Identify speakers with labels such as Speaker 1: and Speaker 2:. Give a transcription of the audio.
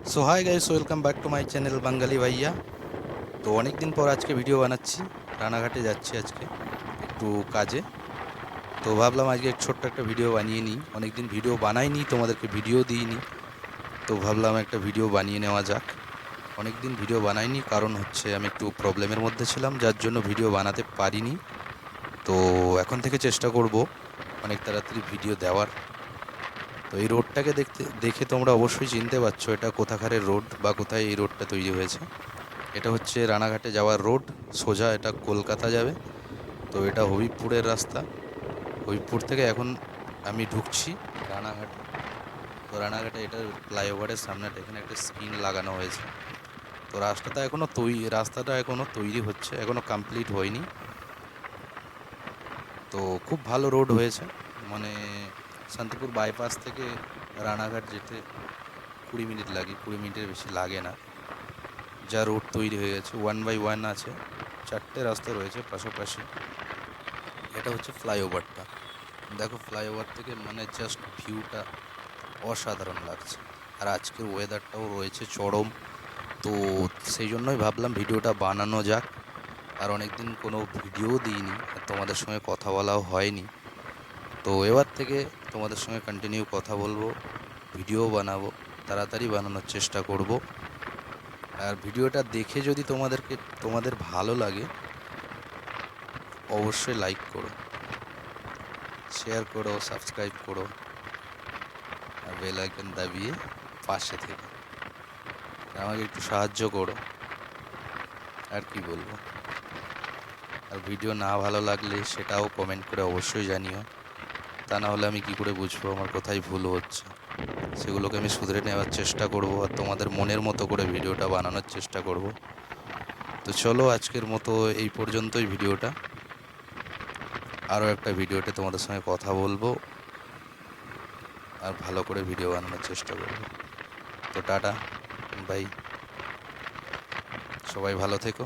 Speaker 1: So hi guys, welcome back to my channel বাঙালি ভাইয়া। তো অনেক দিন পর আজকে ভিডিও বানাচ্ছি। রানাঘাটে যাচ্ছি আজকে একটু কাজে। তো ভাবলাম আজকে ছোট্ট একটা ভিডিও বানিয়ে নিই। অনেক দিন ভিডিও বানাইনি, তোমাদেরকে ভিডিও দিইনি। তো ভাবলাম একটা ভিডিও বানিয়ে নেওয়া যাক। অনেক দিন ভিডিও বানাইনি, কারণ হচ্ছে আমি একটু প্রবলেমের মধ্যে ছিলাম, যার জন্য ভিডিও বানাতে পারিনি। তো এখন থেকে চেষ্টা করব অনেক তাড়াতাড়ি ভিডিও দেওয়ার। তো এই রোডটাকে দেখে তোমরা অবশ্যই চিনতে পারছো এটা কোথাকারের রোড বা কোথায় এই রোডটা তৈরি হয়েছে। এটা হচ্ছে রানাঘাটে যাওয়ার রোড। সোজা এটা কলকাতা যাবে। তো এটা হবিবপুরের রাস্তা। হবিবপুর থেকে এখন আমি ঢুকছি রানাঘাটে। তো রানাঘাটে এটা ফ্লাইওভারের সামনেটা, এখানে একটা স্ক্রিন লাগানো হয়েছে। তো রাস্তাটা এখনও তৈরি হচ্ছে, এখনও কমপ্লিট হয়নি। তো খুব ভালো রোড হয়েছে, মানে শান্তিপুর বাইপাস থেকে রানাঘাট যেতে 20 মিনিট লাগে, 20 মিনিটের বেশি লাগে না। যা রোড তৈরি হয়ে গেছে, 1 বাই 1 আছে, 4টে রাস্তা রয়েছে পাশাপাশি। এটা হচ্ছে ফ্লাইওভারটা। দেখো ফ্লাইওভার থেকে মানে জাস্ট ভিউটা অসাধারণ লাগছে। আর আজকের ওয়েদারটাও রয়েছে চরম। তো সেই জন্যই ভাবলাম ভিডিওটা বানানো যাক। আর অনেক দিন কোনো ভিডিও দিইনি, আর তোমাদের সঙ্গে কথা বলাও হয়নি। তো এবার থেকে তোমাদের সঙ্গে কন্টিনিউ কথা বলবো, ভিডিও বানাবো, তাড়াতাড়ি বানানোর চেষ্টা করব। আর ভিডিওটা দেখে যদি তোমাদের ভালো লাগে, অবশ্যই লাইক করো, শেয়ার করো, সাবস্ক্রাইব করো, আর বেল আইকন দাবিয়ে পাশে থেকে আমাকে একটু সাহায্য করো। আর কি বলবো। আর ভিডিও না ভালো লাগলে সেটাও কমেন্ট করে অবশ্যই জানিও। তা না হলে আমি কি করে বুঝবো আমার কোথায় ভুল হচ্ছে। সেগুলোকে আমি শুধরে নেওয়ার চেষ্টা করব, আর তোমাদের মনের মতো করে ভিডিওটা বানানোর চেষ্টা করব। তো চলো, আজকের মতো এই পর্যন্তই ভিডিওটা। আরও একটা ভিডিওতে তোমাদের সঙ্গে কথা বলবো, আর ভালো করে ভিডিও বানানোর চেষ্টা করব। তো টাটা, বাই, সবাই ভালো থেকো।